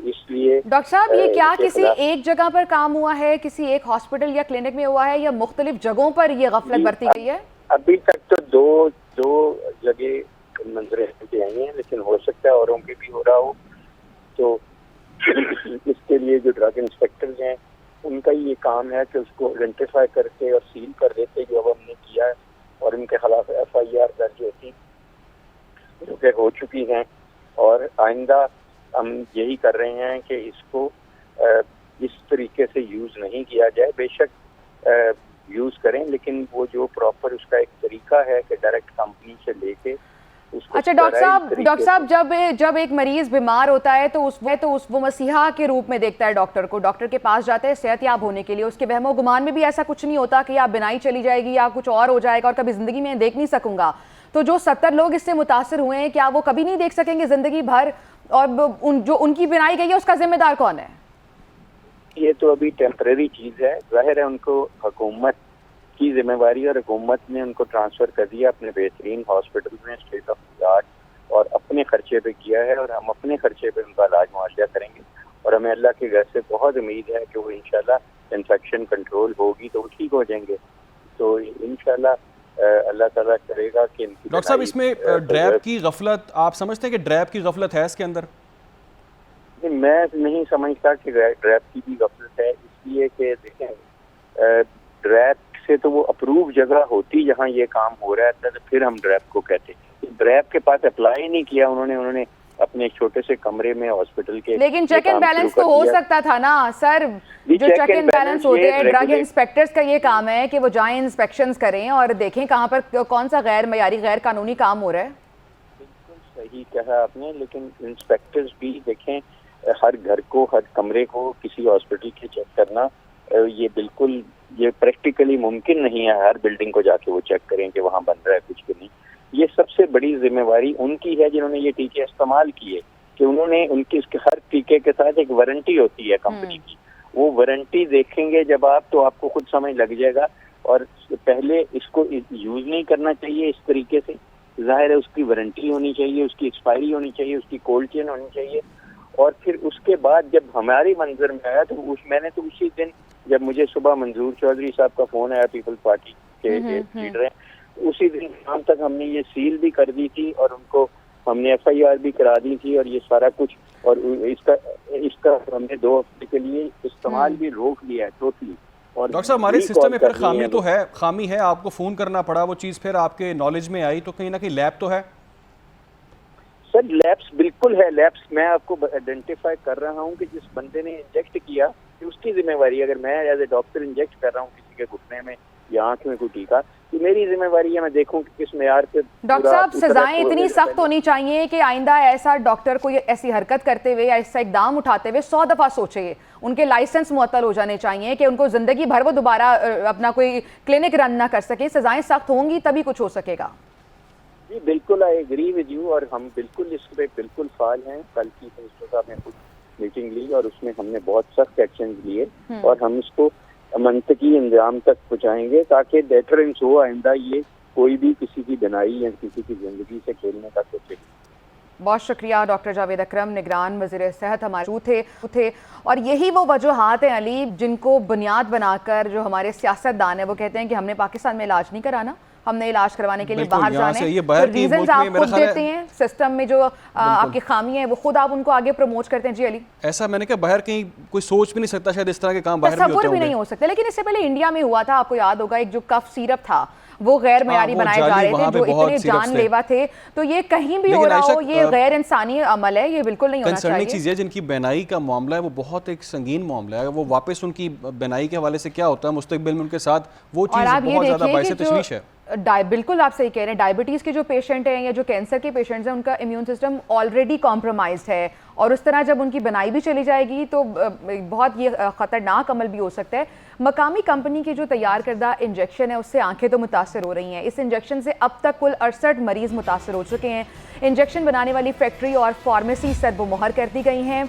اس لیے ڈاکٹر صاحب یہ کیا کسی ایک جگہ پر کام ہوا ہے، کسی ایک ہاسپٹل یا کلینک میں ہوا ہے، یا مختلف جگہوں پر یہ غفلت برتی گئی ہے؟ ابھی تک تو دو جگہ منظر آئی ہیں، لیکن ہو سکتا ہے اوروں کے بھی ہو رہا ہو. تو اس کے لیے جو ڈرگ انسپیکٹرز ہیں ان کا یہ کام ہے کہ اس کو آئیڈینٹیفائی کرتے اور سیل کر دیتے جو اب ہم نے کیا ہے، اور ان کے خلاف FIR درج ہوتی جو کہ ہو چکی ہیں. اور آئندہ ہم یہی کر رہے ہیں کہ اس کو اس طریقے سے یوز نہیں کیا جائے. بے شک یوز کریں، لیکن وہ جو پراپر اس کا ایک طریقہ ہے کہ ڈائریکٹ کمپنی سے لے کے اس کو. اچھا ڈاکٹر صاحب جب ایک مریض بیمار ہوتا ہے تو وہ مسیحا کے روپ میں دیکھتا ہے ڈاکٹر کو، ڈاکٹر کے پاس جاتا ہے صحت یاب ہونے کے لیے. اس کے وہم و گمان میں بھی ایسا کچھ نہیں ہوتا کہ آپ بینائی چلی جائے گی یا کچھ اور ہو جائے گا اور کبھی زندگی میں دیکھ نہیں سکوں گا. تو جو 70 لوگ اس سے متاثر ہوئے ہیں، کیا وہ کبھی نہیں دیکھ سکیں گے زندگی بھر؟ اور جو ان کی بینائی گئی ہے اس کا ذمہ دار کون ہے؟ یہ تو ابھی ٹیمپریری چیز ہے. ظاہر ہے ان کو حکومت کی ذمہ داری، اور حکومت نے ان کو ٹرانسفر کر دیا اپنے بہترین ہاسپٹل میں اسٹیٹ آف دی آرٹ، اور اپنے خرچے پہ کیا ہے، اور ہم اپنے خرچے پہ ان کا علاج معالجہ کریں گے. اور ہمیں اللہ کے گھر سے بہت امید ہے کہ وہ انشاءاللہ انفیکشن کنٹرول ہوگی تو وہ ٹھیک ہو جائیں گے. تو انشاءاللہ اللہ تعالیٰ کرے گا کہ ڈاکٹر صاحب اس میں ڈریپ کی غفلت آپ سمجھتے ہیں کہ ڈریپ کی غفلت ہے اس کے اندر؟ میں نہیں سمجھتا کہ ڈریپ کی بھی غفلت ہے، اس لیے کہ دیکھیں ڈریپ سے تو وہ اپروو جگہ ہوتی جہاں یہ کام ہو رہا تھا، تو پھر ہم ڈریپ کو کہتے. ڈریپ کے پاس اپلائی نہیں کیا انہوں نے اپنے چھوٹے سے کمرے میں ہاسپٹل کے. لیکن چیک اینڈ بیلنس تو ہو سکتا تھا نا سر. جو چیک اینڈ بیلنس ہوتے ہیں ڈرگ انسپیکٹرز کا یہ کام ہے کہ وہ جائیں انسپیکشنز کریں اور دیکھیں کہاں پر کون سا غیر معیاری غیر قانونی کام ہو رہا ہے. بالکل صحیح کہا آپ نے، لیکن انسپیکٹرز بھی دیکھیں ہر گھر کو، ہر کمرے کو کسی ہاسپٹل کے چیک کرنا یہ پریکٹیکلی ممکن نہیں ہے. ہر بلڈنگ کو جا کے وہ چیک کریں کہ وہاں بن رہا ہے کچھ کہ نہیں. یہ سب سے بڑی ذمہ داری ان کی ہے جنہوں نے یہ ٹیکے استعمال کیے، کہ انہوں نے ان کی ہر ٹیکے کے ساتھ ایک وارنٹی ہوتی ہے کمپنی کی. وہ وارنٹی دیکھیں گے جب آپ، تو آپ کو خود سمجھ لگ جائے گا. اور پہلے اس کو یوز نہیں کرنا چاہیے اس طریقے سے. ظاہر ہے اس کی وارنٹی ہونی چاہیے، اس کی ایکسپائری ہونی چاہیے، اس کی کولڈ چین ہونی چاہیے. اور پھر اس کے بعد جب ہماری منظر میں آیا تو میں نے تو اسی دن جب مجھے صبح منظور چودھری صاحب کا فون آیا، پیپل پارٹی کے لیڈر ہیں، اسی دن شام تک ہم نے یہ سیل بھی کر دی تھی اور ان کو ہم نے FIR بھی کرا دی تھی اور یہ سارا کچھ. اور اس کا ہم نے 2 ہفتے کے لیے استعمال بھی روک دیا ہے ٹوٹلی. اور ڈاکٹر صاحب ہمارے سسٹم میں پھر خامی ہے، آپ کو فون کرنا پڑا، وہ چیز پھر آپ کے نالج میں آئی، تو کہیں نہ کہیں لیب تو ہے. سر لیبس بالکل ہے. لیبس میں آپ کو آئیڈینٹیفائی کر رہا ہوں کہ جس بندے نے انجیکٹ کیا کہ اس کی ذمہ داری. اگر میں ایز اے ڈاکٹر انجیکٹ کر رہا ہوں کسی کے گھٹنے میں یا آنکھ میں کوئی ٹیکا، تو میری ذمہ داری ہے میں دیکھوں کہ کس معیار سے. ڈاکٹر صاحب سزائیں اتنی سخت ہونی چاہیے کہ آئندہ ایسا ڈاکٹر کوئی ایسی حرکت کرتے ہوئے، ایسا اقدام اٹھاتے ہوئے 100 دفعہ سوچے. ان کے لائسنس معطل ہو جانے چاہیے کہ ان کو زندگی بھر وہ دوبارہ اپنا کوئی کلینک رن نہ کر سکے. سزائیں سخت ہوں گی تبھی کچھ ہو سکے گا. جی بالکل، آئی ایگری ود یو. اور ہم بالکل اس پہ بالکل فعال ہیں. کل کی منسٹر صاحب نے خود میٹنگ لی اور اس میں ہم نے بہت سخت ایکشن لیے، اور ہم اس کو منطقی انجام تک پہنچائیں گے تاکہ ڈیٹرنس ہو. آئندہ یہ کوئی بھی کسی کی بنائی یا کسی کی زندگی سے کھیلنے کا سوچے. بہت شکریہ ڈاکٹر جاوید اکرم، نگران وزیر صحت ہمارے تھے. اور یہی وہ وجوہات ہیں علی جن کو بنیاد بنا کر جو ہمارے سیاستدان ہیں وہ کہتے ہیں کہ ہم نے پاکستان میں علاج نہیں کرانا، ہم نے علاج کروانے کے لیے باہر جانا ہے. ریزنز آپ خود دیتے ہیں، سسٹم میں جو آپ کی خامی ہے وہ خود آپ ان کو آگے پروموٹ کرتے ہیں. جی علی، ایسا میں نے کہا باہر کہیں کوئی سوچ بھی نہیں سکتا شاید اس طرح کے کام باہر بھی ہوتے ہوں گے. تصور بھی نہیں ہو سکتے. لیکن اس سے پہلے انڈیا میں ہوا تھا، آپ کو یاد ہوگا، ایک جو کف سیرپ تھا وہ غیر معیاری بنائے جا رہے تھے جو اتنے جان لیوا تھے. تو یہ کہیں بھی ہو رہا ہو، یہ غیر انسانی عمل ہے، یہ بالکل نہیں ہونا چاہیے. چیز ہے جن کی بینائی کا معاملہ ہے وہ بہت ایک سنگین معاملہ ہے. وہ واپس ان کی بینائی کے حوالے سے کیا ہوتا ہے مستقبل میں ان کے ساتھ، وہ چیز بہت زیادہ باعث تشویش ہے. بالکل آپ صحیح کہہ رہے ہیں. ڈائبٹیز کے جو پیشنٹ ہیں یا جو کینسر کے پیشنٹس ہیں ان کا امیون سسٹم آلریڈی کمپرومائزڈ ہے، اور اس طرح جب ان کی بنائی بھی چلی جائے گی تو بہت یہ خطرناک عمل بھی ہو سکتا ہے. مقامی کمپنی کی جو تیار کردہ انجیکشن ہے اس سے آنکھیں تو متاثر ہو رہی ہیں. اس انجیکشن سے اب تک کل 68 مریض متاثر ہو چکے ہیں. انجیکشن بنانے والی فیکٹری اور فارمیسی سر بمہر کر دی گئی ہیں.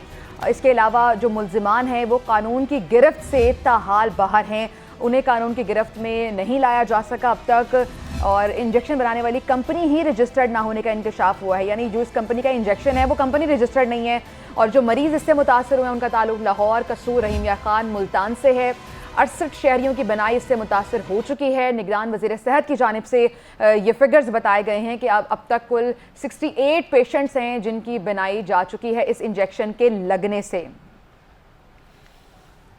اس کے علاوہ جو ملزمان ہیں وہ قانون کی گرفت سے تاحال باہر ہیں، انہیں قانون کی گرفت میں نہیں لایا جا سکا اب تک. اور انجیکشن بنانے والی کمپنی ہی رجسٹرڈ نہ ہونے کا انکشاف ہوا ہے، یعنی جو اس کمپنی کا انجیکشن ہے وہ کمپنی رجسٹرڈ نہیں ہے، اور جو مریض اس سے متاثر ہوئے ہیں ان کا تعلق لاہور، قصور، رحیم یار خان، ملتان سے ہے۔ 68 شہریوں کی بنائی اس سے متاثر ہو چکی ہے۔ نگران وزیر صحت کی جانب سے یہ فگرز بتائے گئے ہیں کہ اب تک کل 68 پیشنٹس ہیں جن کی بنائی جا چکی ہے اس انجیکشن کے لگنے سے۔